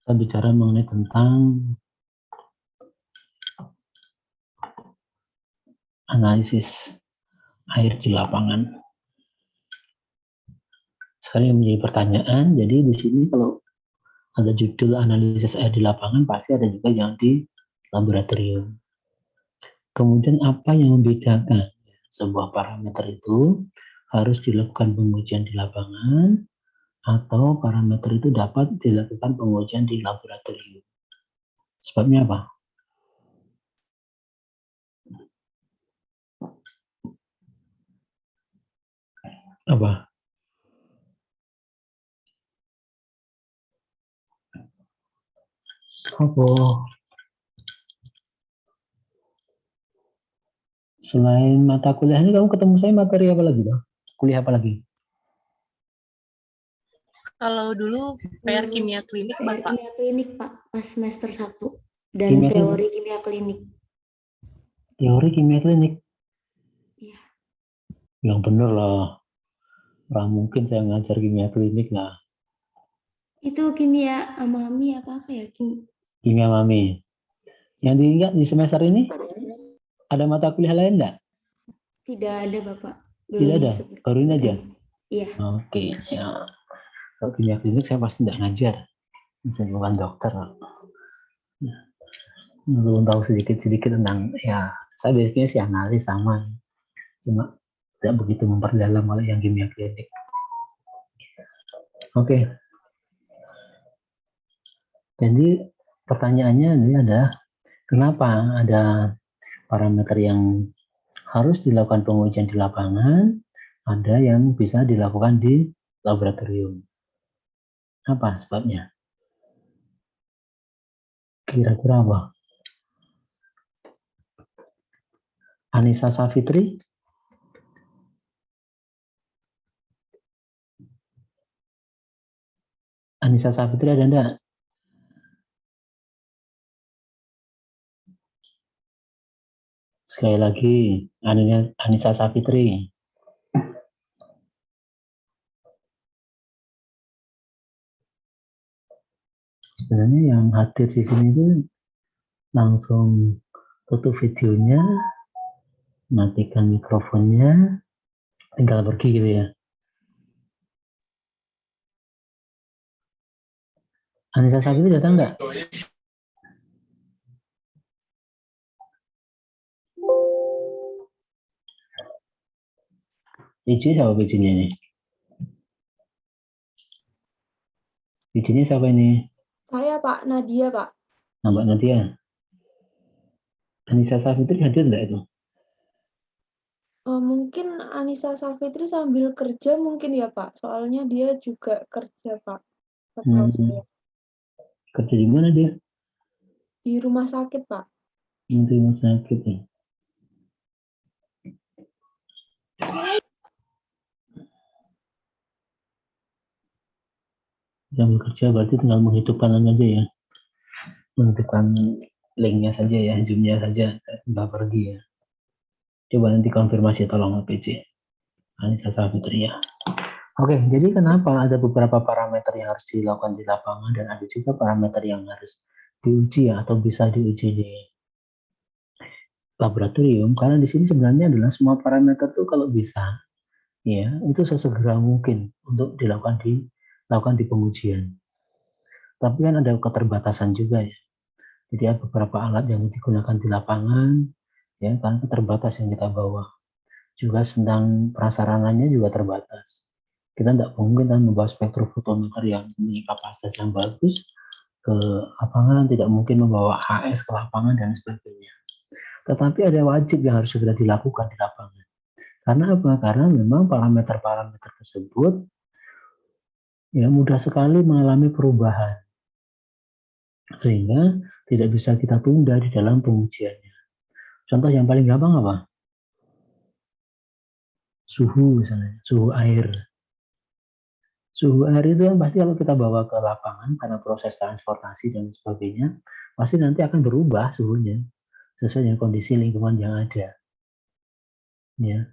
Kita bicara mengenai tentang analisis air di lapangan. Sekarang yang menjadi pertanyaan, jadi di sini kalau ada judul analisis air di lapangan, pasti ada juga yang di laboratorium. Kemudian apa yang membedakan sebuah parameter itu harus dilakukan pengujian di lapangan atau parameter itu dapat dilakukan pengujian di laboratorium? Sebabnya apa? Apa? Apa? Selain mata kuliah ini kamu ketemu saya materi apa lagi, Bang? Kuliah apa lagi? Kalau dulu PR kimia klinik, Bapak. Kimia klinik, Pak, pas semester 1. Dan Kimia teori kimia klinik. Teori kimia klinik? Iya. Yang bener lah. Nggak mungkin saya ngajar kimia klinik lah. Itu kimia amami apa ya? Kimia mami. Yang diingat di semester ini ada mata kuliah lain nggak? Tidak ada, Bapak. Tidak ada, baru ini aja. Iya. Oke, ya. Kalau kimia klinik saya pasti nggak ngajar. Saya bukan dokter. Belum tahu sedikit-sedikit tentang, ya, saya biasanya sih analis sama. Cuma tidak begitu memperdalam kalau yang kimia klinik. Oke. Jadi pertanyaannya ini adalah kenapa ada parameter yang harus dilakukan pengujian di lapangan, ada yang bisa dilakukan di laboratorium. Apa sebabnya? Kira-kira apa? Anissa Savitri? Anissa Savitri ada enggak? Sekali lagi, Anissa Savitri. Sebenarnya yang hadir di sini itu langsung tutup videonya, matikan mikrofonnya, tinggal pergi gitu ya. Anissa Savitri datang enggak? PJ siapa PJ-nya ini? PJ-nya siapa ini? Saya, Pak. Nadia, Pak. Mbak Nadia. Anissa Savitri hadir enggak itu? Mungkin Anissa Savitri sambil kerja mungkin ya, Pak. Soalnya dia juga kerja, Pak. Setahu saya. Kerja di mana dia? Di rumah sakit, Pak. Di rumah sakit ya. Jam kerja berarti tinggal menghidupkan aja ya. Menghidupkan linknya saja ya, zoomnya saja, tinggal pergi ya. Coba nanti konfirmasi tolong PJ. Anissa Savitri ya. Oke, jadi kenapa ada beberapa parameter yang harus dilakukan di lapangan dan ada juga parameter yang harus diuji ya, atau bisa diuji di laboratorium? Karena di sini sebenarnya adalah semua parameter itu kalau bisa, ya itu sesegera mungkin untuk dilakukan di pengujian. Tapi kan ada keterbatasan juga ya. Jadi ada beberapa alat yang digunakan di lapangan, ya kan terbatas yang kita bawa. Juga tentang prasarananya juga terbatas. Kita tidak mungkin kan membawa spektrofotometer yang memiliki kapasitas yang bagus ke lapangan, tidak mungkin membawa HS ke lapangan dan sebagainya. Tetapi ada wajib yang harus segera dilakukan di lapangan. Karena apa? Karena memang parameter-parameter tersebut ya mudah sekali mengalami perubahan. Sehingga tidak bisa kita tunda di dalam pengujiannya. Contoh yang paling gampang apa? Suhu misalnya, suhu air. Suhu air itu kan pasti kalau kita bawa ke lapangan karena proses transportasi dan sebagainya, pasti nanti akan berubah suhunya sesuai dengan kondisi lingkungan yang ada. Ya.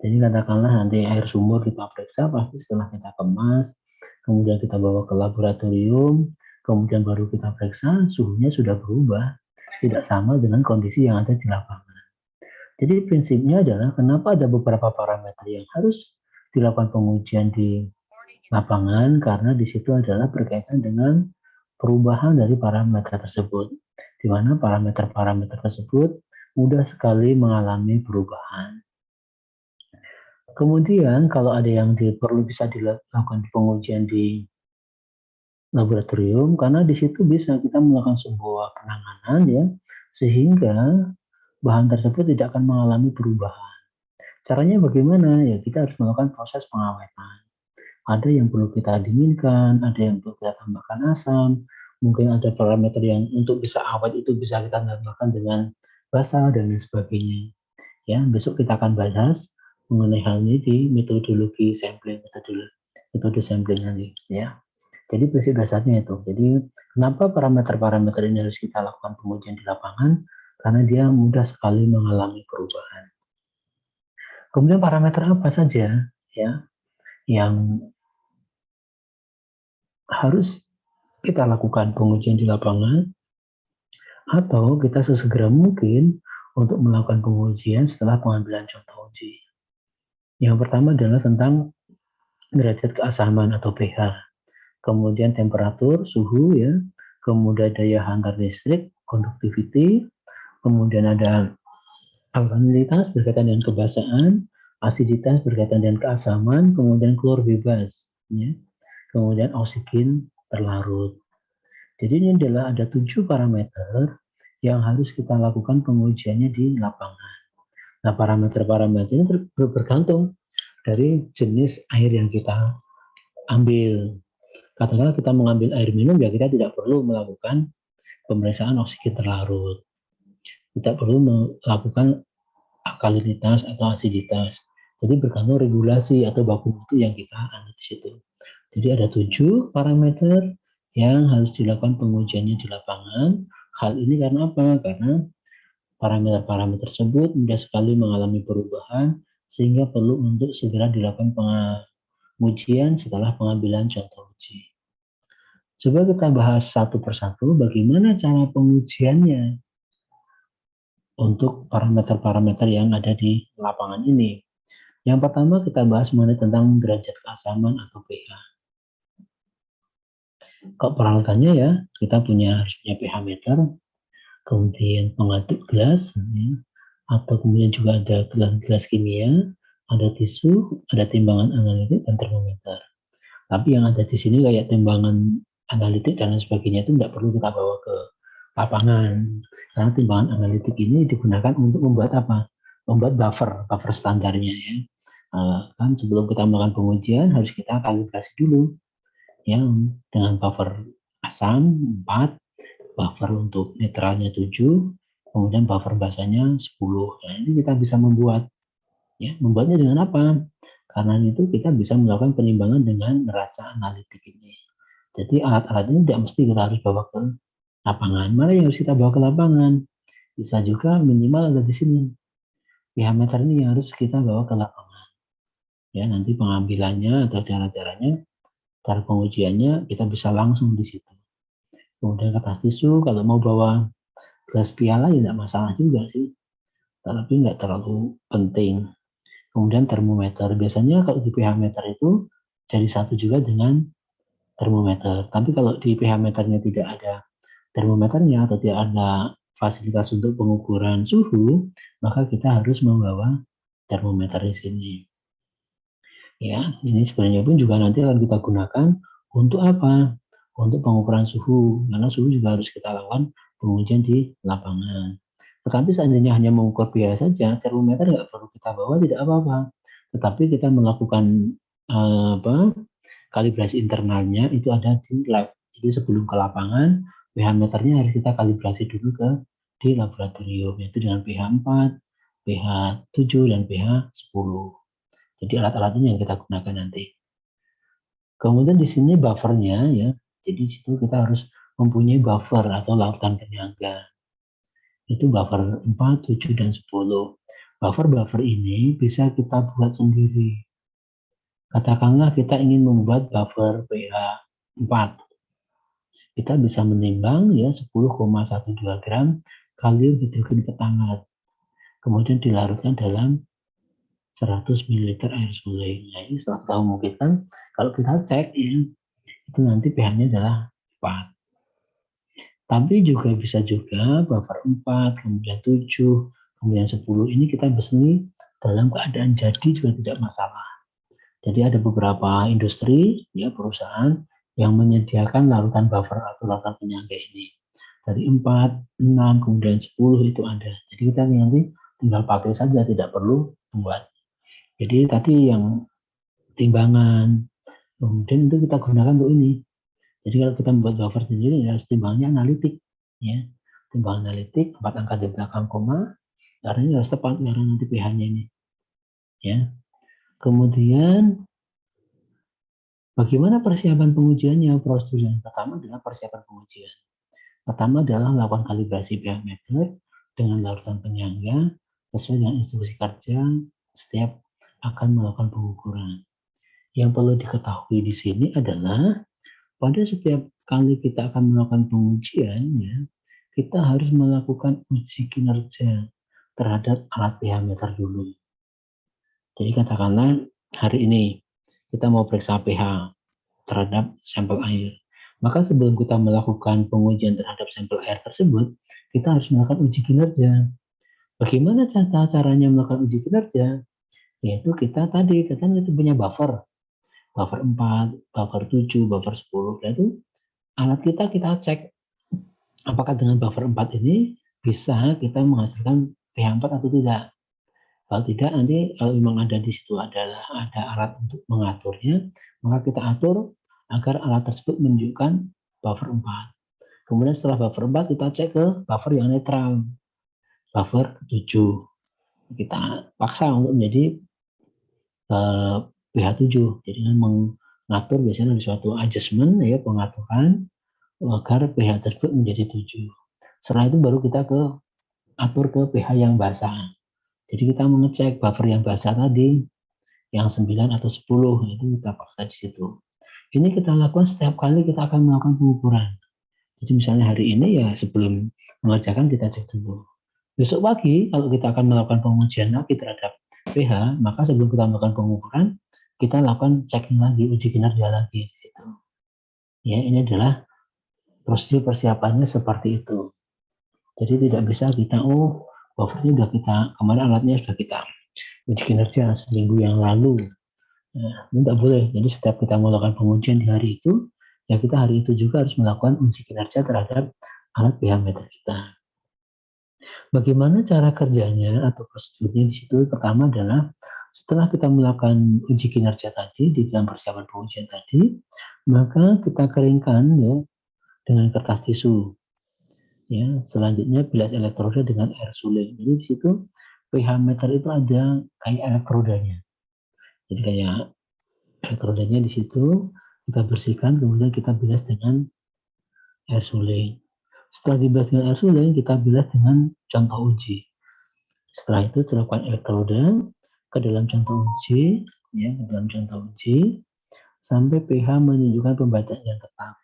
Jadi katakanlah nanti air sumur kita periksa, pasti setelah kita kemas, kemudian kita bawa ke laboratorium, kemudian baru kita periksa, suhunya sudah berubah, tidak sama dengan kondisi yang ada di lapangan. Jadi prinsipnya adalah kenapa ada beberapa parameter yang harus dilakukan pengujian di lapangan, karena di situ adalah berkaitan dengan perubahan dari parameter tersebut, di mana parameter-parameter tersebut mudah sekali mengalami perubahan. Kemudian kalau ada yang perlu bisa dilakukan pengujian di laboratorium, karena di situ bisa kita melakukan sebuah penanganan ya, sehingga bahan tersebut tidak akan mengalami perubahan. Caranya bagaimana? Ya kita harus melakukan proses pengawetan. Ada yang perlu kita dinginkan, ada yang perlu kita tambahkan asam, mungkin ada parameter yang untuk bisa awet itu bisa kita tambahkan dengan basah dan lain sebagainya. Ya, besok kita akan bahas mengenai hal ini di metodologi sampling, metode sampling nanti ya. Jadi prinsip dasarnya itu. Jadi kenapa parameter-parameter ini harus kita lakukan pengujian di lapangan? Karena dia mudah sekali mengalami perubahan. Kemudian parameter apa saja ya yang harus kita lakukan pengujian di lapangan, atau kita sesegera mungkin untuk melakukan pengujian setelah pengambilan contoh uji. Yang pertama adalah tentang derajat keasaman atau pH, kemudian temperatur, suhu ya, kemudian daya hantar listrik, conductivity, kemudian ada alkalinitas berkaitan dengan kebasaan, asiditas berkaitan dengan keasaman, kemudian klor bebas, ya, kemudian oksigen terlarut. Jadi ini adalah ada 7 parameter yang harus kita lakukan pengujiannya di lapangan. Nah, parameter-parameter ini bergantung dari jenis air yang kita ambil. Katakanlah kita mengambil air minum, ya kita tidak perlu melakukan pemeriksaan oksigen terlarut. Tidak perlu melakukan alkalinitas atau asiditas. Jadi bergantung regulasi atau baku mutu yang kita anut di situ. Jadi ada 7 parameter yang harus dilakukan pengujiannya di lapangan. Hal ini karena apa? Karena parameter-parameter tersebut mudah sekali mengalami perubahan sehingga perlu untuk segera dilakukan pengujian setelah pengambilan contoh uji. Coba kita bahas satu persatu bagaimana cara pengujiannya untuk parameter-parameter yang ada di lapangan ini. Yang pertama kita bahas mengenai tentang derajat keasaman atau pH. Kalau peralatannya ya, kita harus punya pH meter, kemudian pengaduk gelas, ya, atau kemudian juga ada gelas-gelas kimia, ada tisu, ada timbangan analitik dan termometer. Tapi yang ada di sini kayak timbangan analitik dan lain sebagainya itu tidak perlu kita bawa ke lapangan. Karena timbangan analitik ini digunakan untuk membuat apa? Membuat buffer standarnya ya. Kan sebelum kita melakukan pengujian harus kita kalibrasi dulu ya dengan buffer asam 4, buffer untuk netralnya 7, kemudian buffer basahnya 10. Nah, ini kita bisa membuat ya. Membuatnya dengan apa? Karena itu kita bisa melakukan penimbangan dengan neraca analitik ini. Jadi alat-alat ini tidak mesti kita harus bawa ke lapangan. Mana yang harus kita bawa ke lapangan? Bisa juga minimal ada di sini. pH meter ini yang harus kita bawa ke lapangan. Ya, nanti pengambilannya atau cara-caranya, cara pengujiannya kita bisa langsung di situ. Kemudian kertas tisu, kalau mau bawa gelas piala ya tidak masalah juga sih. Tapi nggak terlalu penting. Kemudian termometer. Biasanya kalau di pH meter itu jadi satu juga dengan termometer. Tapi kalau di pH meternya tidak ada termometernya atau tidak ada fasilitas untuk pengukuran suhu, maka kita harus membawa termometer di sini. Ya, ini sebenarnya pun juga nanti akan kita gunakan untuk apa? Untuk pengukuran suhu, karena suhu juga harus kita lakukan pengujian di lapangan. Tetapi seandainya hanya mengukur pH saja, termometer nggak perlu kita bawa, tidak apa-apa. Tetapi kita melakukan kalibrasi internalnya itu ada di lab. Jadi sebelum ke lapangan, pH meternya harus kita kalibrasi dulu di laboratorium, yaitu dengan pH 4, pH 7, dan pH 10. Jadi alat-alat ini yang kita gunakan nanti. Kemudian di sini buffernya ya. Jadi di situ kita harus mempunyai buffer atau lautan penyangga. Itu buffer 4, 7, dan 10. Buffer-buffer ini bisa kita buat sendiri. Katakanlah kita ingin membuat buffer pH 4. kita bisa menimbang ya 10,12 gram kalium hidrogen ketangan. Kemudian dilarutkan dalam 100 ml air suling. Nah, ini salah satu mungkin kan kalau kita cek ya, itu nanti pH-nya adalah 4. Tapi juga bisa juga buffer 4, kemudian 7, kemudian 10 ini kita beli dalam keadaan jadi juga tidak masalah. Jadi ada beberapa industri, ya perusahaan yang menyediakan larutan buffer atau larutan penyangga ini. Dari 4, 6, kemudian 10 itu ada. Jadi kita nanti tinggal pakai saja, tidak perlu buat. Jadi tadi yang timbangan, kemudian itu kita gunakan untuk ini. Jadi kalau kita membuat buffer sendiri, ya timbangannya analitik. Ya. Timbangan analitik, 4 angka di belakang koma, karena ini harus tepat, karena nanti pH-nya ini. Ya. Kemudian bagaimana persiapan pengujiannya? Prosedur yang pertama adalah persiapan pengujian. Pertama adalah melakukan kalibrasi pH meter dengan larutan penyangga sesuai dengan instruksi kerja setiap akan melakukan pengukuran. Yang perlu diketahui di sini adalah pada setiap kali kita akan melakukan pengujian, ya, kita harus melakukan uji kinerja terhadap alat pH meter dulu. Jadi katakanlah hari ini kita mau periksa pH terhadap sampel air. Maka sebelum kita melakukan pengujian terhadap sampel air tersebut, kita harus melakukan uji kinerja. Bagaimana caranya melakukan uji kinerja? Yaitu kita itu punya buffer 4, buffer 7, buffer 10. Itu alat kita cek apakah dengan buffer 4 ini bisa kita menghasilkan pH 4 atau tidak. Kalau tidak, nanti kalau memang ada di situ ada alat untuk mengaturnya, maka kita atur agar alat tersebut menunjukkan buffer 4. Kemudian setelah buffer 4 kita cek ke buffer yang netral, buffer 7. Kita paksa untuk menjadi pH 7. Jadi mengatur biasanya ada suatu adjustment, ya, pengaturan agar pH tersebut menjadi 7. Setelah itu baru kita atur ke pH yang basah. Jadi kita mengecek buffer yang basah tadi, yang 9 atau 10, itu kita paksa di situ. Ini kita lakukan setiap kali kita akan melakukan pengukuran. Jadi misalnya hari ini ya sebelum mengerjakan kita cek dulu. Besok pagi kalau kita akan melakukan pengujian lagi terhadap pH, maka sebelum kita melakukan pengukuran, kita lakukan checking lagi, uji kinerja lagi. Gitu. Ya, ini adalah prosedur persiapannya seperti itu. Jadi tidak bisa kita, buffernya sudah kemarin alatnya sudah kita uji kinerja seminggu yang lalu. Nah, ini tidak boleh. Jadi setiap kita melakukan pengujian di hari itu, ya kita hari itu juga harus melakukan uji kinerja terhadap alat pH meter kita. Bagaimana cara kerjanya atau prosedurnya di situ? Pertama adalah setelah kita melakukan uji kinerja tadi di dalam persiapan pengujian tadi, maka kita keringkan ya dengan kertas tisu. Ya, selanjutnya bilas elektroda dengan air suling. Jadi di situ pH meter itu ada kayak elektrodanya. Jadi kayak elektrodanya di situ kita bersihkan, kemudian kita bilas dengan air suling. Setelah dibilas dengan air suling, kita bilas dengan contoh uji. Setelah itu dilakukan elektroda ke dalam contoh uji, ya, ke dalam contoh uji sampai pH menunjukkan pembacaan yang tetap.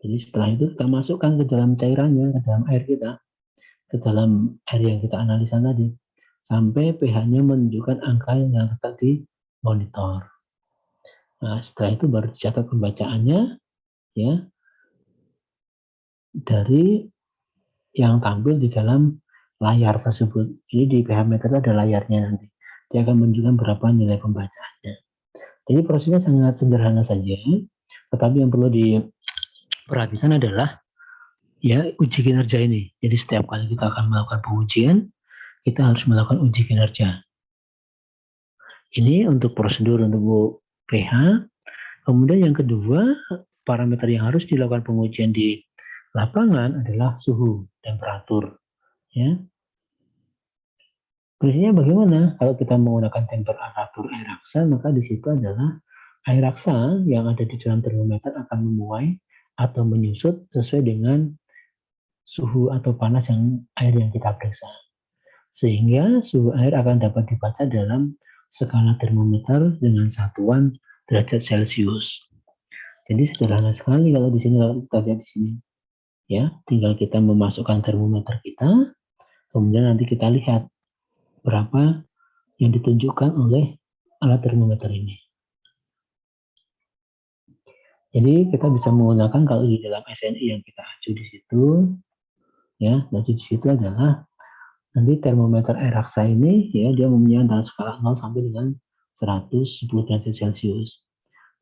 Jadi setelah itu kita masukkan ke dalam cairannya, ke dalam air kita, ke dalam air yang kita analisa tadi, sampai pH-nya menunjukkan angka yang tetap di monitor. Nah, setelah itu baru dicatat pembacaannya, ya, dari yang tampil di dalam layar tersebut. Jadi di pH meter ada layarnya nanti. Dia akan menunjukkan berapa nilai pembacaannya. Jadi prosesnya sangat sederhana saja, tetapi yang perlu diperhatikan adalah ya uji kinerja ini. Jadi setiap kali kita akan melakukan pengujian, kita harus melakukan uji kinerja. Ini untuk prosedur untuk pH. Kemudian yang kedua, parameter yang harus dilakukan pengujian di lapangan adalah suhu, temperatur. Ya. Prinsipnya bagaimana? Kalau kita menggunakan temperatur air raksa, maka di situ adalah air raksa yang ada di dalam termometer akan memuai atau menyusut sesuai dengan suhu atau panas air yang kita periksa. Sehingga suhu air akan dapat dibaca dalam skala termometer dengan satuan derajat Celcius. Jadi sederhana sekali kalau di sini, kalau kita lihat di sini. Ya, tinggal kita memasukkan termometer kita, kemudian nanti kita lihat berapa yang ditunjukkan oleh alat termometer ini. Jadi kita bisa menggunakan kalau di dalam SNI yang kita acu di situ, ya, nanti di situ adalah nanti termometer air raksa ini, ya, dia mempunyai antara skala 0 sampai dengan 110 derajat Celcius.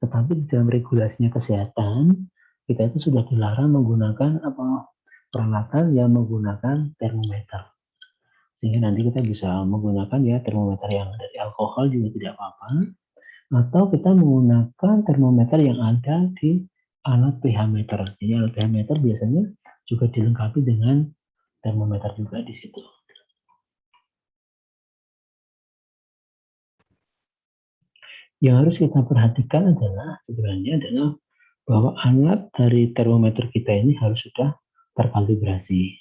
Tetapi di dalam regulasinya kesehatan, kita itu sudah dilarang menggunakan peralatan yang menggunakan termometer. Sehingga nanti kita bisa menggunakan ya termometer yang dari alkohol juga tidak apa-apa, atau kita menggunakan termometer yang ada di alat pH meter. Jadi alat pH meter biasanya juga dilengkapi dengan termometer juga di situ. Yang harus kita perhatikan adalah sebenarnya adalah bahwa alat dari termometer kita ini harus sudah terkalibrasi.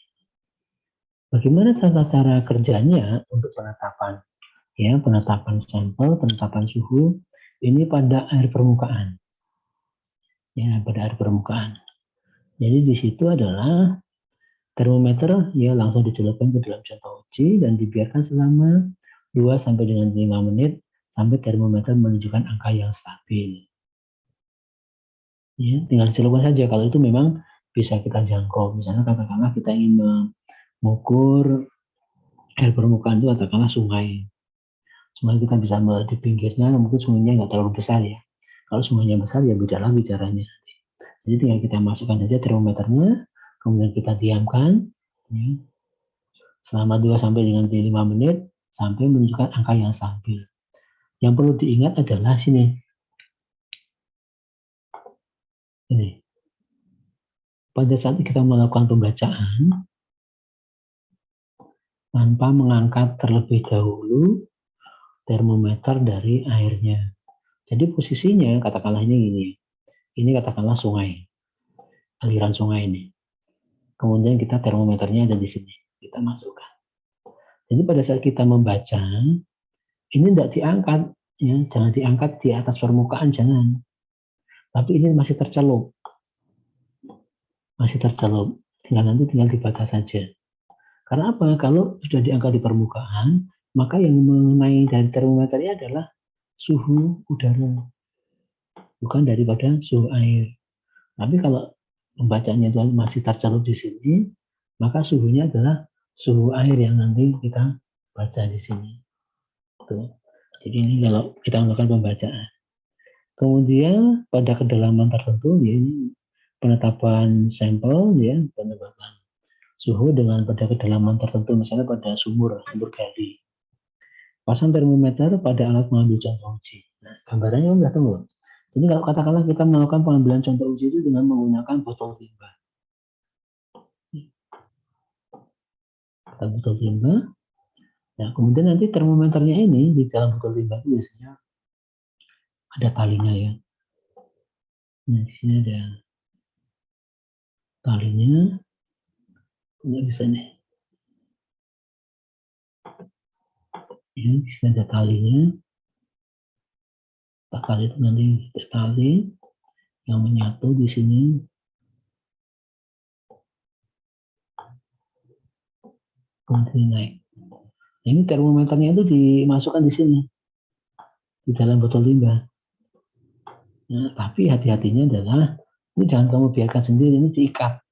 Bagaimana tata cara kerjanya untuk penetapan? Ya, penetapan sampel, penetapan suhu ini pada air permukaan. Ya, pada air permukaan. Jadi di situ adalah termometer ya langsung dicelupkan ke dalam contoh uji dan dibiarkan selama 2 sampai dengan 5 menit sampai termometer menunjukkan angka yang stabil. Ya, tinggal dicelupkan saja kalau itu memang bisa kita jangkau. Misalnya katakanlah kita ingin mengukur air permukaan itu katakanlah sungai. Sungai kita bisa melihat di pinggirnya, mungkin sungainya nggak terlalu besar ya. Kalau sungainya besar ya beda lagi caranya. Jadi tinggal kita masukkan saja termometernya, kemudian kita diamkan ya, selama 2 sampai dengan 5 menit sampai menunjukkan angka yang stabil. Yang perlu diingat adalah sini. Ini. Pada saat kita melakukan pembacaan tanpa mengangkat terlebih dahulu termometer dari airnya. Jadi posisinya katakanlah ini gini. Ini katakanlah sungai. Aliran sungai ini. Kemudian kita termometernya ada di sini. Kita masukkan. Jadi pada saat kita membaca, ini tidak diangkat, ya, jangan diangkat di atas permukaan, jangan. Tapi ini masih tercelup, tinggal dibaca saja. Karena apa? Kalau sudah diangkat di permukaan, maka yang mengenai dari termometernya adalah suhu udara, bukan daripada suhu air. Tapi kalau pembacanya itu masih tercelup di sini, maka suhunya adalah suhu air yang nanti kita baca di sini. Tuh. Jadi ini kalau kita melakukan pembacaan. Kemudian pada kedalaman tertentu, ya, ini penetapan sampel, ya, penetapan suhu dengan pada kedalaman tertentu, misalnya pada sumur gali. Pasang termometer pada alat mengambil contoh uji. Nah, gambarannya sudah tunggu. Jadi kalau katakanlah kita melakukan pengambilan contoh uji itu dengan menggunakan botol timba. Botol timba. Nah, kemudian nanti termometernya ini di dalam botol timba itu biasanya ada talinya ya. Nah, di sini ada talinya. Nggak bisa nih. Ya, di sini ada talinya. Tali itu nanti bertali yang menyatu di sini. Kemudian naik. Nah, ini termometernya itu dimasukkan di sini. Di dalam botol limbah. Nah, tapi hati-hatinya adalah ini jangan kamu biarkan sendiri, ini diikat.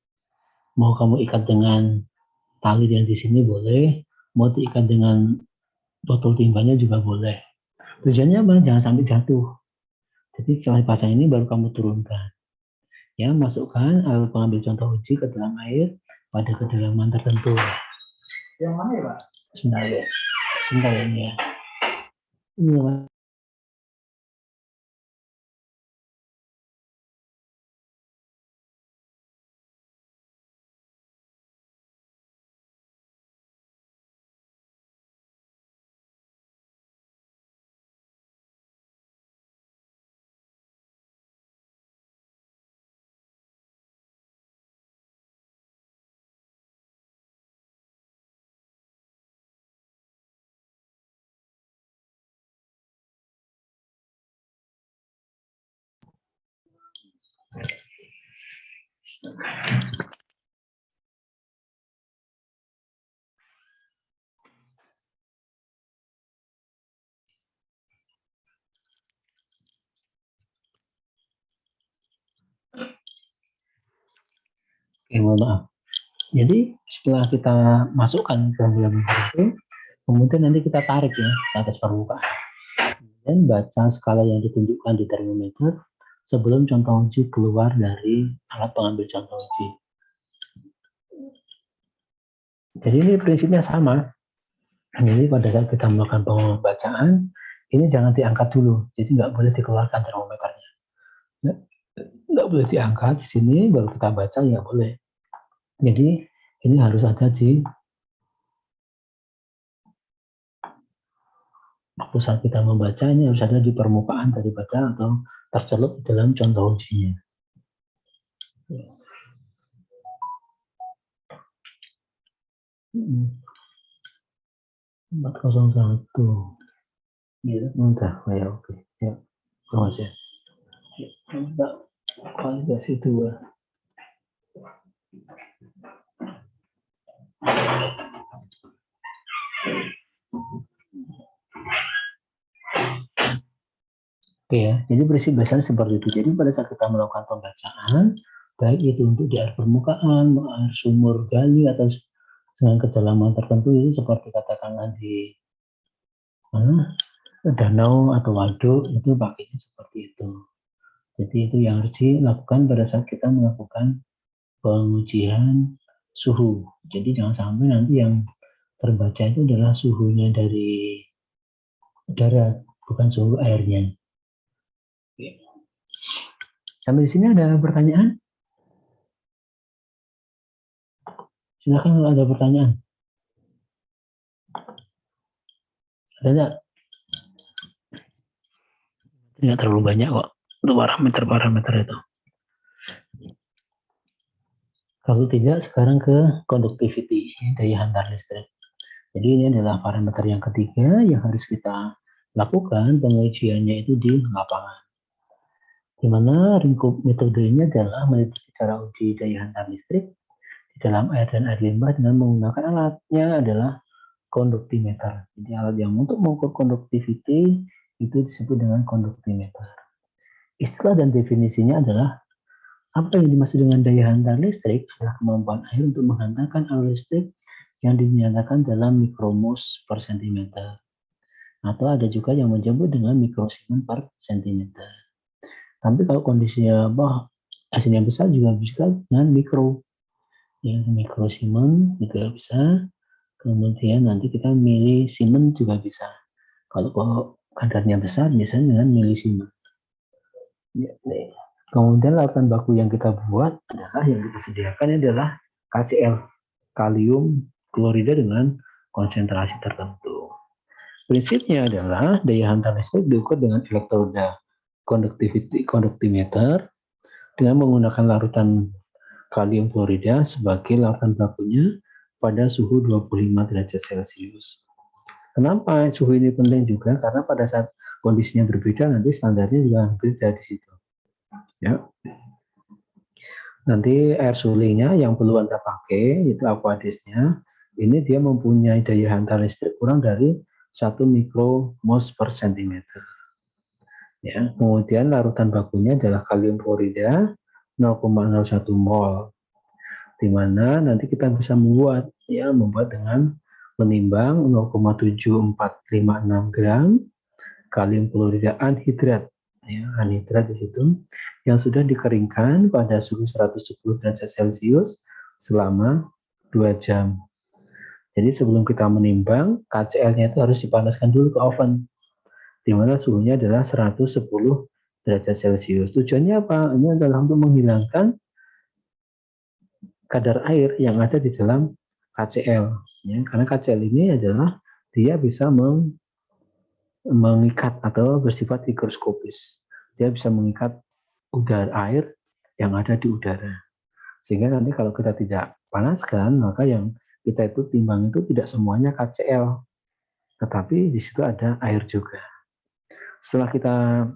Mau kamu ikat dengan tali yang di sini boleh, mau diikat dengan botol timbanya juga boleh. Tujuannya apa? Jangan sampai jatuh. Jadi setelah pasang ini baru kamu turunkan. Ya, masukkan alat pengambil contoh uji ke dalam air pada kedalaman tertentu. Yang mana ya, Pak? Sebentar ya. Sebentar ya. Ini mohon maaf. Jadi setelah kita masukkan ke dalam itu, kemudian nanti kita tarik ya ke atas permukaan. Dan baca skala yang ditunjukkan di termometer sebelum contoh uji keluar dari alat pengambil contoh uji. Jadi ini prinsipnya sama. Jadi pada saat kita melakukan pembacaan, ini jangan diangkat dulu. Jadi nggak boleh dikeluarkan termometernya. Nggak boleh diangkat di sini, baru kita baca, nggak boleh. Jadi ini harus ada di pusat kita membaca, ini harus ada di permukaan daripada atau tercelup dalam contoh ujinya. 401. Ya, udah, ya oke. Ya, terima kasih. Mbak, validasi 2. Oke ya, jadi prinsip dasarnya seperti itu. Jadi pada saat kita melakukan pembacaan, baik itu untuk di air permukaan, air sumur gali, atau dengan kedalaman tertentu, itu seperti katakanlah di mana, danau atau waduk, itu pakainya seperti itu. Jadi itu yang harus dilakukan pada saat kita melakukan pengujian suhu. Jadi jangan sampai nanti yang terbaca itu adalah suhunya dari udara, bukan suhu airnya. Sampai di sini ada pertanyaan? Silakan kalau ada pertanyaan. Ada nggak? Nggak terlalu banyak kok untuk parameter-parameter itu. Kalau tidak, sekarang ke conductivity, daya hantar listrik. Jadi ini adalah parameter yang ketiga yang harus kita lakukan pengujiannya itu di lapangan. Di mana lingkup metodenya adalah meneliti cara uji daya hantar listrik di dalam air dan air limbah dengan menggunakan alatnya adalah konduktimeter. Jadi alat yang untuk mengukur conductivity itu disebut dengan konduktimeter. Istilah dan definisinya adalah apa yang dimaksud dengan daya hantar listrik adalah kemampuan air untuk menghantarkan arus listrik yang dinyatakan dalam mikromos per sentimeter. Atau ada juga yang menyebut dengan mikrosiemens per sentimeter. Tapi kalau kondisinya hasilnya besar juga bisa dengan mikro. Ya, mikrosiemens juga bisa. Kemudian nanti kita milisiemens juga bisa. Kalau kadarnya besar biasanya dengan milisiemens. Ya, kemudian larutan baku yang kita buat adalah yang kita sediakan adalah KCl, kalium klorida dengan konsentrasi tertentu. Prinsipnya adalah daya hantar listrik diukur dengan elektroda konduktimeter dengan menggunakan larutan kalium klorida sebagai larutan bakunya pada suhu 25 derajat Celcius. Kenapa suhu ini penting juga? Karena pada saat kondisinya berbeda, nanti standarnya juga berbeda di situ. Ya. Nanti air sulingnya yang perlu Anda pakai, itu aquadisnya, ini dia mempunyai daya hantar listrik kurang dari 1 mikromos per sentimeter. Ya, kemudian larutan bakunya adalah kalium klorida 0,01 mol, di mana nanti kita bisa membuat dengan menimbang 0,7456 gram kalium klorida anhidrat, ya, anhidrat di situ yang sudah dikeringkan pada suhu 110 derajat Celcius selama 2 jam. Jadi sebelum kita menimbang, KCl-nya itu harus dipanaskan dulu ke oven, di mana suhunya adalah 110 derajat Celcius. Tujuannya apa? Ini adalah untuk menghilangkan kadar air yang ada di dalam KCl. Ya, karena KCl ini adalah dia bisa mengikat atau bersifat higroskopis. Dia bisa mengikat udara air yang ada di udara. Sehingga nanti kalau kita tidak panaskan, maka yang kita itu timbang itu tidak semuanya KCl. Tetapi di situ ada air juga. Setelah kita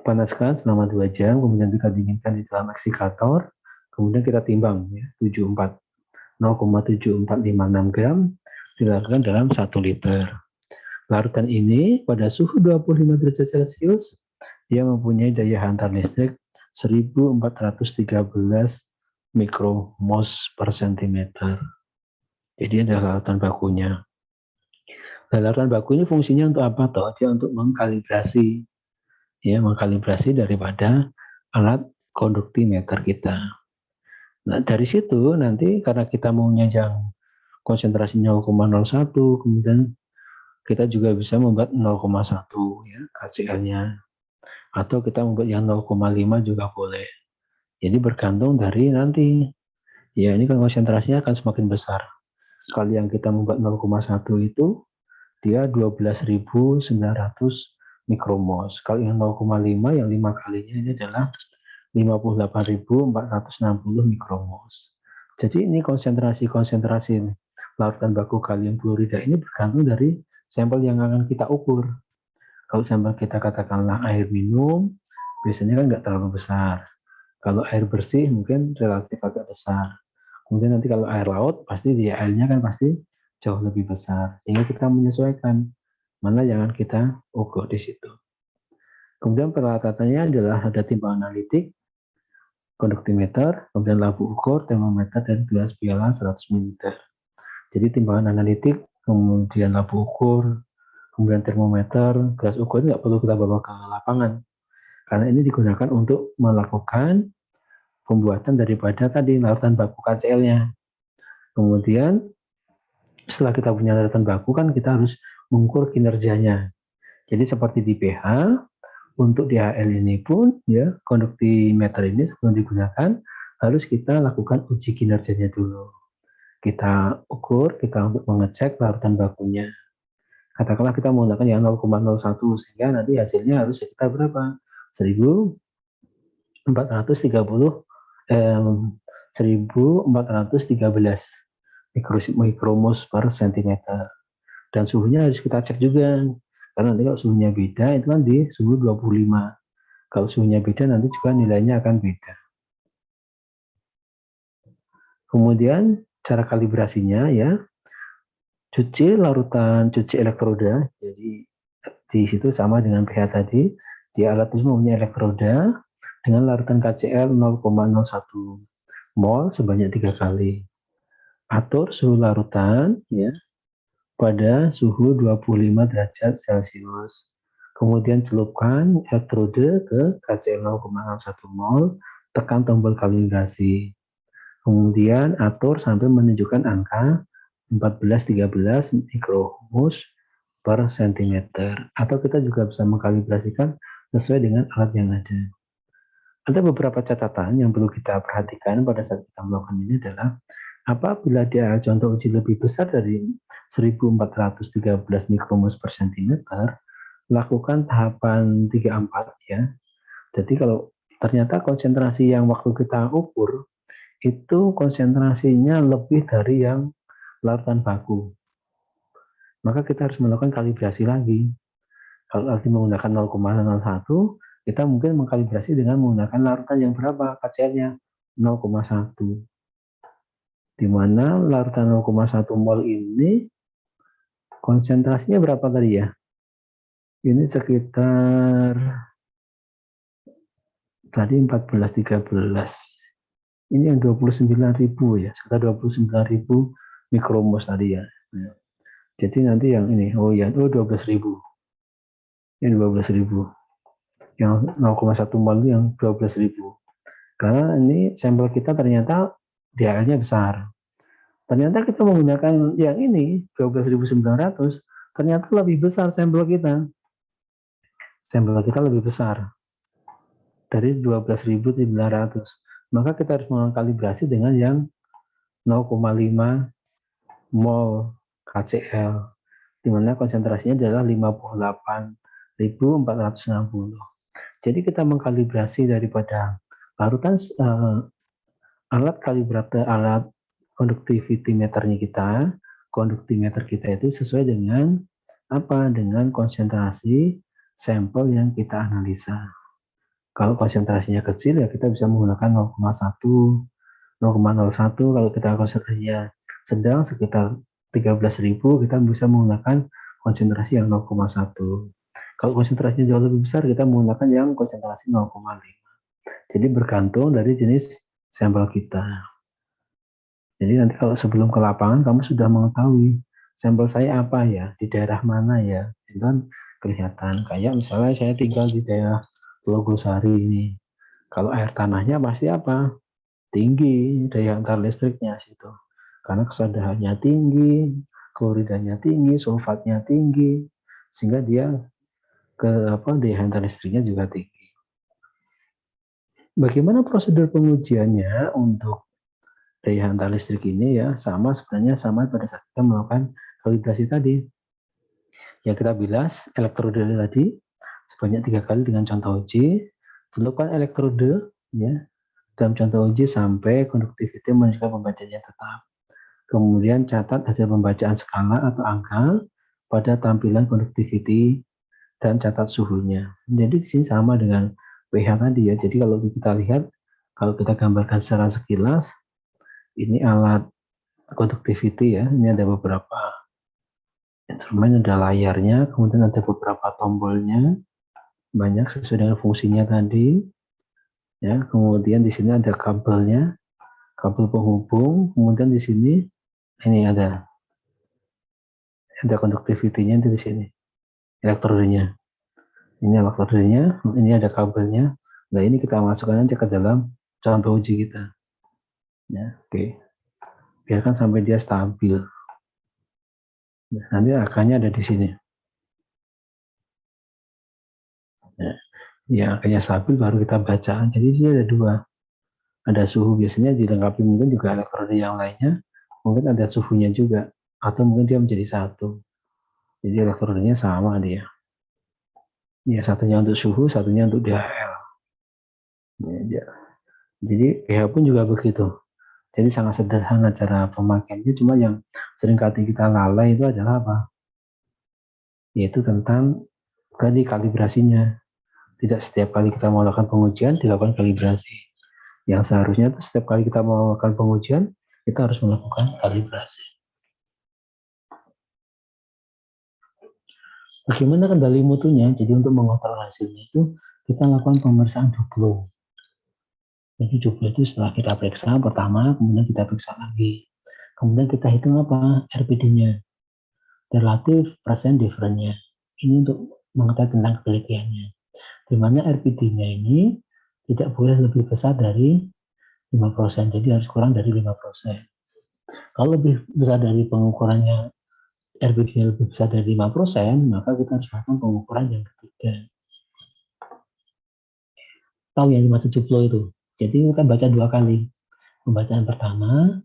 panaskan selama 2 jam, kemudian kita dinginkan di dalam eksikator, kemudian kita timbang ya, 0,7456 gram dilakukan dalam 1 liter. Larutan ini pada suhu 25 derajat Celcius dia mempunyai daya hantar listrik 1413 mikromol per centimeter. Jadi ada larutan bakunya. Nah, larutan baku ini fungsinya untuk apa toh? Dia untuk mengkalibrasi, ya, mengkalibrasi daripada alat konduktimeter kita. Nah, dari situ nanti karena kita maunya yang konsentrasinya 0,01, kemudian kita juga bisa membuat 0,1 ya KCl-nya. Atau kita membuat yang 0,5 juga boleh. Jadi bergantung dari nanti. Ya, ini kan konsentrasinya akan semakin besar. Kalau yang kita membuat 0,1 itu dia 12.900 mikromol. Kalau yang 0,5 yang 5 kalinya ini adalah 58.460 mikromol. Jadi ini konsentrasi larutan baku kalium klorida ini bergantung dari sampel yang akan kita ukur. Kalau sampel kita katakanlah air minum, biasanya kan nggak terlalu besar. Kalau air bersih mungkin relatif agak besar. Kemudian nanti kalau air laut pasti DL-nya kan pasti jauh lebih besar. Sehingga kita menyesuaikan mana yang akan kita ukur di situ. Kemudian peralatannya adalah ada timbangan analitik, konduktimeter, kemudian lampu ukur, termometer, dan gelas piala 100 ml. Jadi timbangan analitik, kemudian lampu ukur, kemudian termometer, gelas ukur nggak perlu kita bawa ke lapangan. Karena ini digunakan untuk melakukan pembuatan daripada tadi larutan baku KCl-nya. Kemudian setelah kita punya larutan baku kan kita harus mengukur kinerjanya. Jadi seperti di pH, untuk DHL ini pun ya konduktimeter ini sebelum digunakan harus kita lakukan uji kinerjanya dulu. Kita ukur, kita untuk mengecek larutan bakunya. Katakanlah kita menggunakan yang 0,01 sehingga nanti hasilnya harus sekitar berapa? 1413 mikromol per centimeter. Dan suhunya harus kita cek juga. Karena nanti kalau suhunya beda itu kan di suhu 25. Kalau suhunya beda nanti juga nilainya akan beda. Kemudian cara kalibrasinya ya, cuci elektroda. Jadi di situ sama dengan pH tadi. Di alat itu mempunyai elektroda dengan larutan KCl 0,01 mol sebanyak 3 kali. Atur suhu larutan ya pada suhu 25 derajat Celcius. Kemudian celupkan elektrode ke KCl 0,01 mol, tekan tombol kalibrasi. Kemudian atur sampai menunjukkan angka 14-13 mikromol per centimeter. Atau kita juga bisa mengkalibrasikan sesuai dengan alat yang ada. Ada beberapa catatan yang perlu kita perhatikan pada saat kita melakukan ini adalah apabila dia contoh uji lebih besar dari 1413 mikromol per centimeter, lakukan tahapan 3-4 ya. Jadi kalau ternyata konsentrasi yang waktu kita ukur itu konsentrasinya lebih dari yang larutan baku, maka kita harus melakukan kalibrasi lagi. Kalau arti menggunakan 0,01, kita mungkin mengkalibrasi dengan menggunakan larutan yang berapa? KCl-nya 0,1. Di mana larutan 0,1 mol ini konsentrasinya berapa tadi ya? Ini sekitar tadi 14-13. Ini yang 29.000 ya, sekitar 29.000 mikromol tadi ya. Jadi nanti yang ini, 12.000. Yang 12.000. Yang 0,1 mol yang 12.000. Karena ini sampel kita ternyata DHL-nya besar. Ternyata kita menggunakan yang ini 12.900, ternyata lebih besar sampel kita. Sampel kita lebih besar dari 12.900. Maka kita harus mengkalibrasi dengan yang 0,5 mol KCl, di mana konsentrasinya adalah 58.460. Jadi kita mengkalibrasi daripada larutan alat kalibrator, alat konduktivimeternya kita, konduktimeter kita itu sesuai dengan apa? Dengan konsentrasi sampel yang kita analisa. Kalau konsentrasinya kecil ya kita bisa menggunakan 0,1, 0,01. Kalau kita konsentrasinya sedang sekitar 13.000, kita bisa menggunakan konsentrasi yang 0,1. Kalau konsentrasinya jauh lebih besar, kita menggunakan yang konsentrasi 0,5. Jadi bergantung dari jenis sampel kita. Jadi nanti kalau sebelum ke lapangan kamu sudah mengetahui sampel saya apa ya, di daerah mana ya, itu kan kelihatan. Kayak misalnya saya tinggal di daerah Logosari ini, kalau air tanahnya pasti apa? Tinggi daya antar listriknya situ, karena kesadarannya tinggi, kloridanya tinggi, sulfatnya tinggi, sehingga dia daya antar listriknya juga tinggi. Bagaimana prosedur pengujiannya untuk daya hantar listrik ini ya sebenarnya sama pada saat kita melakukan kalibrasi tadi. Ya kita bilas elektrode tadi sebanyak 3 kali dengan contoh uji. Celupkan elektrode ya dalam contoh uji sampai konduktiviti menunjukkan pembacaannya tetap. Kemudian catat hasil pembacaan skala atau angka pada tampilan konduktiviti dan catat suhunya. Jadi di sini sama dengan pH tadi ya. Jadi kalau kita lihat, kalau kita gambarkan secara sekilas, ini alat conductivity ya, ini ada beberapa instrumen, ada layarnya, kemudian ada beberapa tombolnya, banyak sesuai dengan fungsinya tadi, ya. Kemudian di sini ada kabelnya, kabel penghubung, kemudian di sini ini ada conductivity-nya di sini, elektrodenya. Ini elektrodenya, ini ada kabelnya. Nah ini kita masukkan aja ke dalam contoh uji kita. Ya, oke. Biarkan sampai dia stabil. Nah, nanti angkanya ada di sini. Ya, angkanya stabil baru kita baca. Jadi ini ada dua. Ada suhu, biasanya dilengkapi mungkin juga elektrode yang lainnya. Mungkin ada suhunya juga. Atau mungkin dia menjadi satu. Jadi elektrodenya sama dia. Ya, satunya untuk suhu, satunya untuk DHL. Ya, jadi pH pun juga begitu. Jadi sangat sederhana cara pemakaiannya, cuma yang seringkali kita lalai itu adalah apa? Yaitu tentang tadi kalibrasinya. Tidak setiap kali kita melakukan pengujian dilakukan kalibrasi. Yang seharusnya setiap kali kita melakukan pengujian, kita harus melakukan kalibrasi. Bagaimana kendali mutunya? Jadi untuk mengontrol hasilnya itu kita lakukan pemeriksaan duplo. Jadi duplo itu setelah kita periksa pertama, kemudian kita periksa lagi. Kemudian kita hitung apa? RPD-nya. Relative percent difference-nya. Ini untuk mengetahui tentang ketelitiannya. Di mana RPD-nya ini tidak boleh lebih besar dari 5%. Jadi harus kurang dari 5%. Kalau lebih besar dari pengukurannya, RPD-nya lebih besar dari 5%, maka kita harus melakukan pengukuran yang ketiga. Tahu yang dimaksud duplo itu? Jadi kita baca dua kali. Pembacaan pertama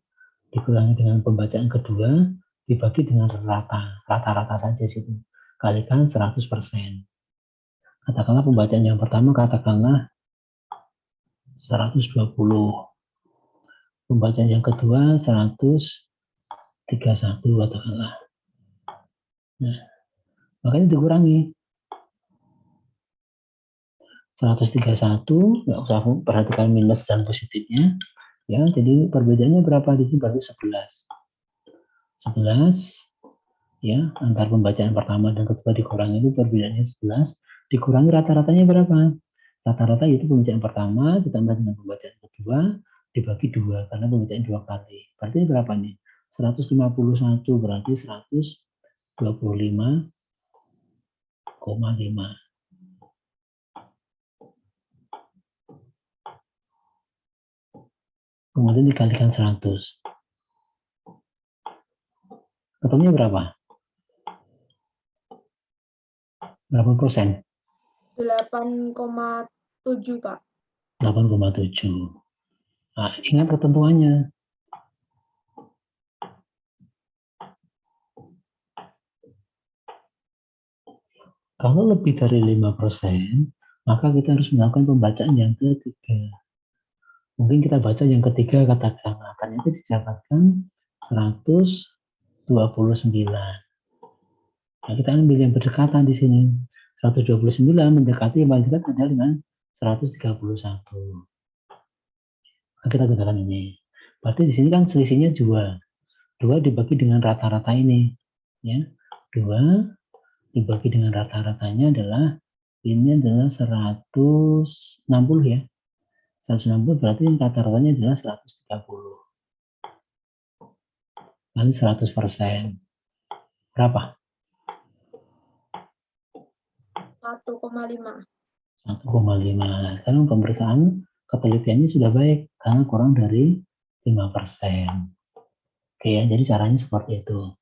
dikurangi dengan pembacaan kedua, dibagi dengan rata-rata saja situ. Kalikan 100%. Katakanlah pembacaan yang pertama katakanlah 120. Pembacaan yang kedua 131 katakanlah. Nah, makanya dikurangi 131, nggak usah perhatikan minus dan positifnya. Ya, jadi perbedaannya berapa di sini? Berarti 11. 11 ya, antar pembacaan pertama dan kedua dikurangi itu perbedaannya 11, dikurangi rata-ratanya berapa? Rata-rata itu pembacaan pertama ditambah dengan pembacaan kedua dibagi 2 karena pembacaan 2 kali. Berarti berapa nih? 151 berarti 125,5. Kemudian dikalikan 100. Ketemunya berapa? Berapa persen? 8,7 Pak. 8,7. Nah, ingat ketentuannya. Kalau lebih dari 5%, maka kita harus melakukan pembacaan yang ketiga. Mungkin kita baca yang ketiga katakanlah, akan itu didapatkan 129. Nah, kita ambil yang berdekatan di sini. 129 mendekati yang paling dekat adalah dengan 131. Nah, kita gunakan ini. Berarti di sini kan selisihnya 2. 2 dibagi dengan rata-rata ini. Ya. 2 dibagi dengan rata-ratanya adalah ini adalah 160 ya. 160 berarti rata-ratanya adalah 130. Kali 100%. Berapa? 1,5. 1,5. Sekarang pemeriksaan ketelitiannya sudah baik karena kurang dari 5%. Oke ya, jadi caranya seperti itu.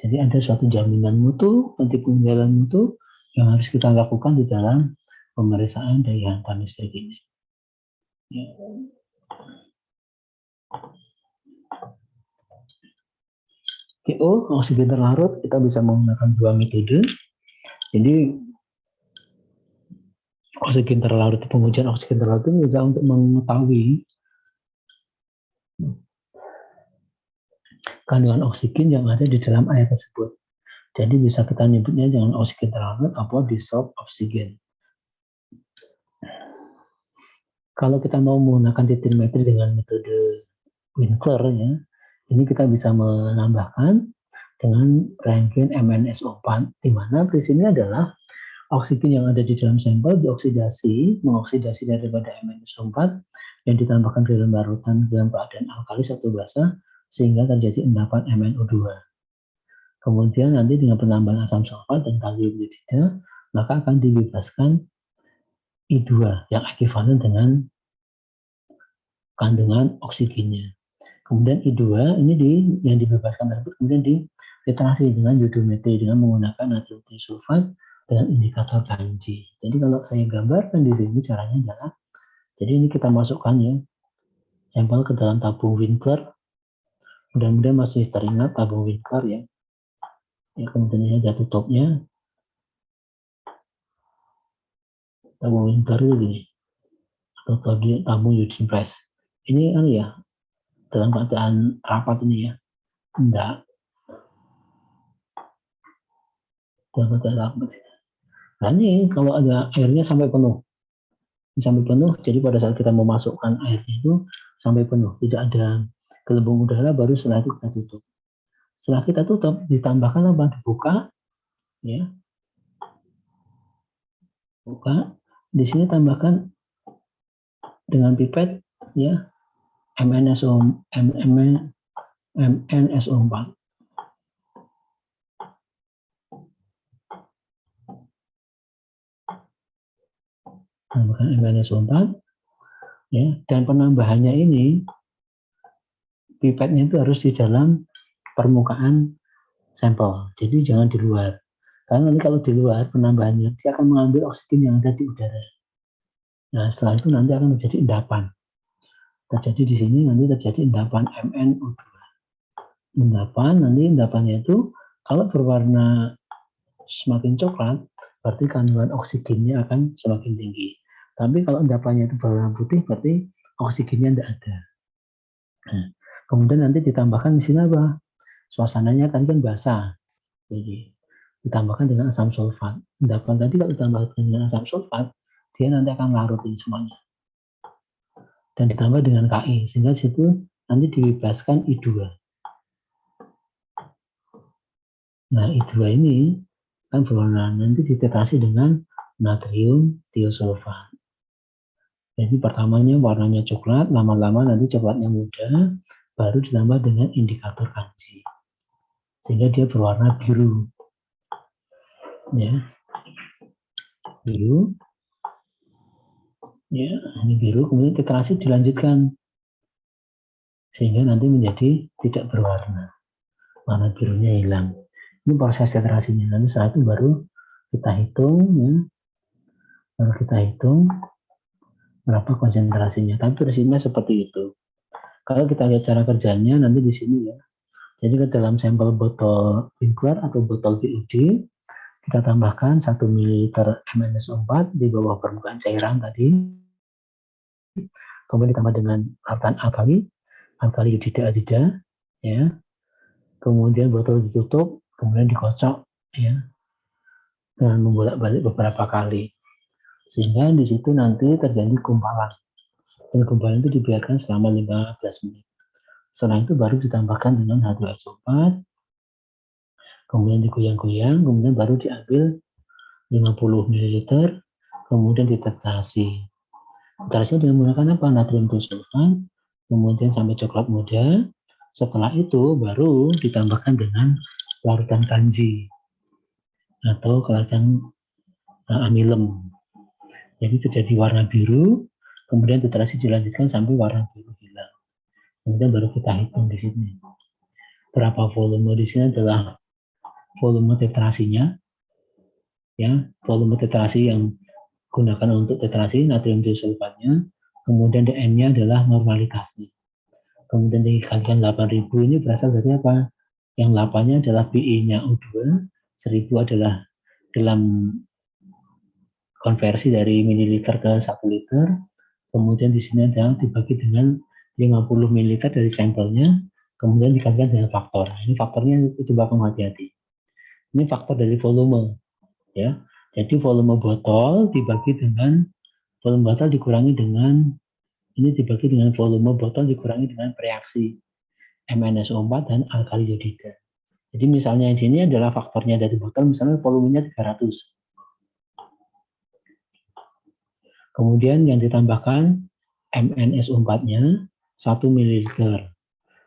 Jadi ada suatu jaminan mutu, pentinggalan mutu yang harus kita lakukan di dalam pemeriksaan daya hantam listrik ini. Ya. Oksigen terlarut kita bisa menggunakan dua metode. Jadi oksigen terlarut, pengujian oksigen terlarut itu juga untuk mengetahui kandungan oksigen yang ada di dalam air tersebut. Jadi bisa kita nyebutnya dengan oksigen terlarut atau dissolved oksigen. Kalau kita mau menggunakan titrimetri dengan metode Winkler ya, ini kita bisa menambahkan dengan reagen MnSO4, di mana prinsipnya adalah oksigen yang ada di dalam sampel mengoksidasi daripada MnSO4 yang ditambahkan ke dalam larutan dalam keadaan alkalis atau basa sehingga terjadi endapan MnO2. Kemudian nanti dengan penambahan asam sulfat dan kalium hidrida, maka akan dibebaskan I2 yang ekivalen dengan kandungan oksigennya. Kemudian I2 ini yang dibebaskan tersebut kemudian dititrasi dengan iodometri dengan menggunakan natrium trisulfat dengan indikator Ganji. Jadi kalau saya gambarkan di sini caranya adalah, jadi ini kita masukkan ya sampel ke dalam tabung Winkler. Mudah-mudahan masih teringat tabung Winkler ya. Ya kemudian ada tutupnya. Tabung Winkler itu gini, atau tabung Eugene press. Ini kan ya dalam keadaan rapat ini ya, enggak dalam keadaan rapat. Nah ini kalau ada airnya sampai penuh, jadi pada saat kita memasukkan airnya itu sampai penuh, tidak ada gelembung udara, baru setelah itu kita tutup. Setelah kita tutup, ditambahkan apa? Dibuka, ya, buka. Di sini tambahkan dengan pipet, ya, MnSO4. Tambahkan MnSO4, ya, dan penambahannya ini pipetnya itu harus di dalam permukaan sampel, jadi jangan di luar. Karena nanti kalau di luar penambahannya dia akan mengambil oksigen yang ada di udara. Nah setelah itu nanti akan terjadi endapan. Terjadi di sini nanti terjadi endapan MnO2. Endapannya itu kalau berwarna semakin coklat, berarti kandungan oksigennya akan semakin tinggi. Tapi kalau endapannya itu berwarna putih, berarti oksigennya tidak ada. Nah, kemudian nanti ditambahkan di sini apa? Suasananya tadi kan basah, jadi ditambahkan dengan asam sulfat. Endapan tadi kalau ditambahkan dengan asam sulfat, dia nanti akan larut ini semuanya. Dan ditambah dengan Ki, sehingga situ nanti dibebaskan I2. Nah, I2 ini kan berwarna nanti dititrasi dengan natrium tiosulfat. Jadi pertamanya warnanya coklat, lama-lama nanti coklatnya muda, baru ditambah dengan indikator Ganji. Sehingga dia berwarna biru. Ya. Biru. Ya, ini biru, kemudian titrasi dilanjutkan. Sehingga nanti menjadi tidak berwarna. Warna birunya hilang. Ini proses titrasinya. Nanti setelah itu baru kita hitung, ya. Baru kita hitung berapa konsentrasinya. Tapi prinsipnya seperti itu. Kalau kita lihat cara kerjanya nanti di sini ya. Jadi ke dalam sampel botol Winkler atau botol BUD kita tambahkan 1 ml MnSO4 di bawah permukaan cairan tadi. Kemudian ditambah dengan larutan alkali hidrida azida, ya. Kemudian botol ditutup, kemudian dikocok, ya, dengan membolak-balik beberapa kali. Sehingga di situ nanti terjadi gumpalan. Dan gumpalan itu dibiarkan selama 15 menit. Setelah itu baru ditambahkan dengan H2SO4, kemudian digoyang-goyang, kemudian baru diambil 50 ml, kemudian dititrasi. Titrasinya dengan menggunakan apa? Natrium tiosulfat, kemudian sampai coklat muda. Setelah itu baru ditambahkan dengan larutan kanji atau larutan amilem. Jadi terjadi warna biru, kemudian titrasi dilanjutkan sampai warna biru hilang. Kemudian baru kita hitung di sini. Berapa volume di sini adalah volume titrasinya, ya, volume titrasi yang gunakan untuk titrasi natrium tiosulfatnya, kemudian N-nya adalah normalitasnya. Kemudian dikalikan 8.000 ini berasal dari apa? Yang 8-nya adalah BE-nya O2, 1000 adalah dalam konversi dari mililiter ke 1 liter, kemudian di sini adalah dibagi dengan 50 ml dari sampelnya, kemudian dikalikan dengan faktor. Ini faktornya coba kamu hati-hati. Ini faktor dari volume, ya. Jadi volume botol dibagi dengan volume botol dikurangi dengan ini dibagi dengan volume botol dikurangi dengan reaksi MnSO4 dan alkali iodida. Jadi misalnya di sini adalah faktornya dari botol, misalnya volumenya 300. Kemudian yang ditambahkan MnSO4-nya 1 ml.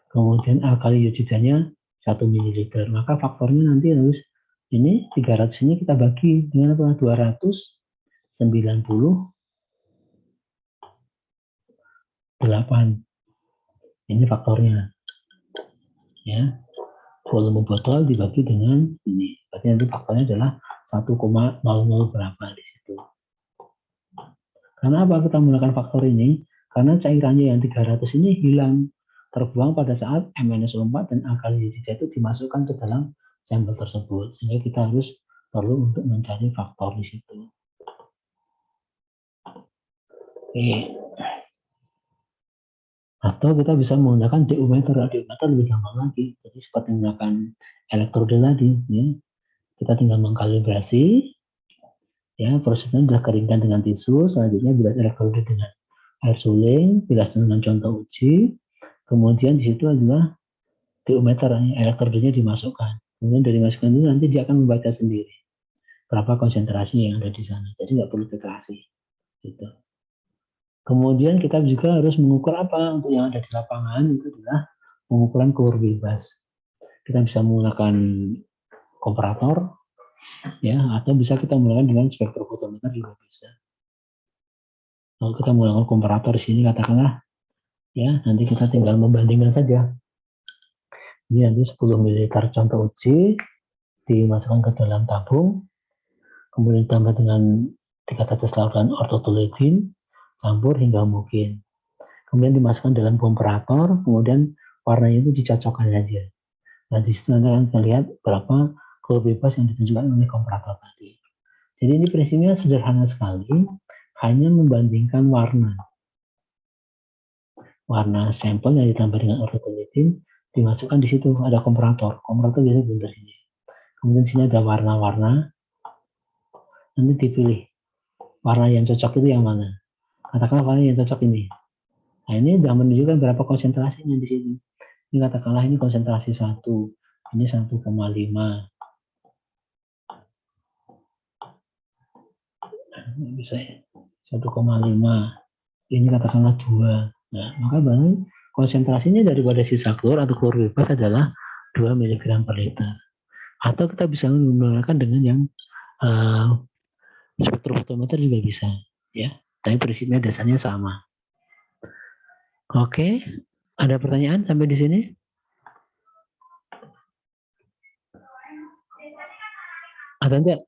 Kemudian alkali iodidanya 1 ml. Maka faktornya nanti harus ini 300 ini kita bagi dengan apa? 298. Ini faktornya. Ya. Volume botol dibagi dengan ini. Berarti nanti faktornya adalah 1,00 berapa di situ. Karena apa kita menggunakan faktor ini? Karena cairannya yang 300 ini hilang, terbuang pada saat MnSO4 dan alkali iodida itu dimasukkan ke dalam sampel tersebut. Sehingga kita harus perlu untuk mencari faktor di situ. Oke. Atau kita bisa menggunakan DU meter. DU meter lebih gampang lagi. Jadi seperti menggunakan elektroda tadi, ya. Kita tinggal mengkalibrasi, ya, prosesnya sudah keringkan dengan tisu, selanjutnya bilas elektroda dengan air suling, bilas dengan contoh uji, kemudian di situ adalah DU meter, elektrodanya dimasukkan. Kemudian dari masukan itu nanti dia akan membaca sendiri berapa konsentrasi yang ada di sana. Jadi nggak perlu titrasi. Gitu. Kemudian kita juga harus mengukur apa untuk yang ada di lapangan, itu adalah pengukuran keluar bebas. Kita bisa menggunakan komparator, ya, atau bisa kita menggunakan dengan spektrofotometer juga bisa. Kalau kita menggunakan komparator di sini katakanlah, ya, nanti kita tinggal membandingkan saja. Ini nanti 10 ml contoh uji dimasukkan ke dalam tabung, kemudian ditambah dengan 3 tetes larutan ortotolidin, campur hingga mungkin. Kemudian dimasukkan dalam komparator, kemudian warnanya itu dicocokkan saja. Nah, di situ nanti akan lihat berapa keluar bebas yang ditunjukkan oleh komparator tadi. Jadi ini prinsipnya sederhana sekali, hanya membandingkan warna. Warna sampel yang ditambah dengan ortotolidin dimasukkan di situ, ada komparator. Komparator biasanya bundar ini. Kemudian di sini ada warna-warna. Nanti dipilih warna yang cocok itu yang mana. Katakanlah warna yang cocok ini. Nah, ini sudah menunjukkan berapa konsentrasinya di sini. Ini katakanlah ini konsentrasi 1, ini 1,5. Bisa ya, 1,5. Ini katakanlah 2. Nah, maka berarti konsentrasinya daripada sisa keluar atau keluar bebas adalah 2 mg per liter. Atau kita bisa menggunakan dengan yang spektrofotometer juga bisa, ya. Tapi prinsipnya dasarnya sama. Oke, ada pertanyaan sampai di sini? Ada enggak?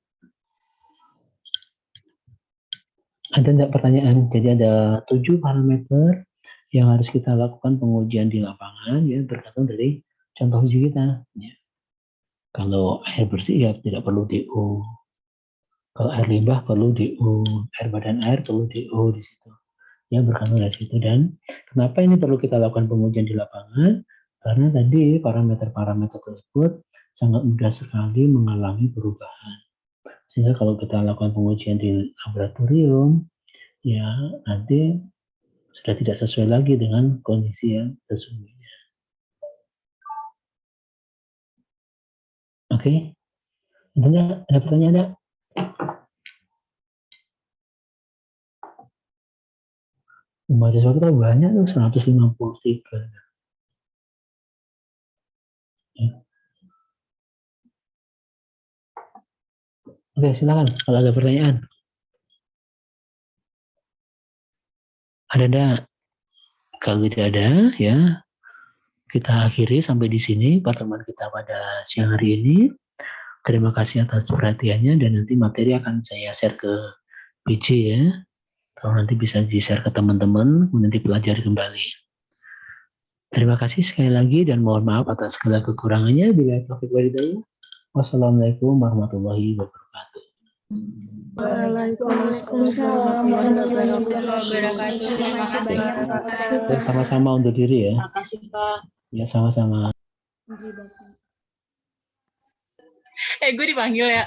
Ada enggak pertanyaan? Jadi ada 7 parameter yang harus kita lakukan pengujian di lapangan, ya, bergantung dari contoh uji kita. Ya. Kalau air bersih ya tidak perlu DO. Kalau air limbah perlu DO, air badan air perlu DO di situ. Ya, bergantung dari situ. Dan kenapa ini perlu kita lakukan pengujian di lapangan? Karena tadi parameter-parameter tersebut sangat mudah sekali mengalami perubahan. Sehingga kalau kita lakukan pengujian di laboratorium, ya nanti sudah tidak sesuai lagi dengan kondisi yang sesungguhnya. Oke? Ada pertanyaan enggak? Mahasiswa kita banyak tuh, 153. Ya. Oke, silakan kalau ada pertanyaan. Ada enggak? Kalau tidak ada, ya kita akhiri sampai di sini pertemuan kita pada siang hari ini. Terima kasih atas perhatiannya dan nanti materi akan saya share ke PJ ya. Kalau nanti bisa di-share ke teman-teman, nanti pelajari kembali. Terima kasih sekali lagi dan mohon maaf atas segala kekurangannya. Bila taufik walhidayah. Wassalamualaikum warahmatullahi wabarakatuh. Waalaikumsalam warahmatullahi wabarakatuh. Terima kasih banyak Pak. Sama-sama undur diri ya. Terima kasih Pak. Ya, sama-sama. Gue dipanggil ya.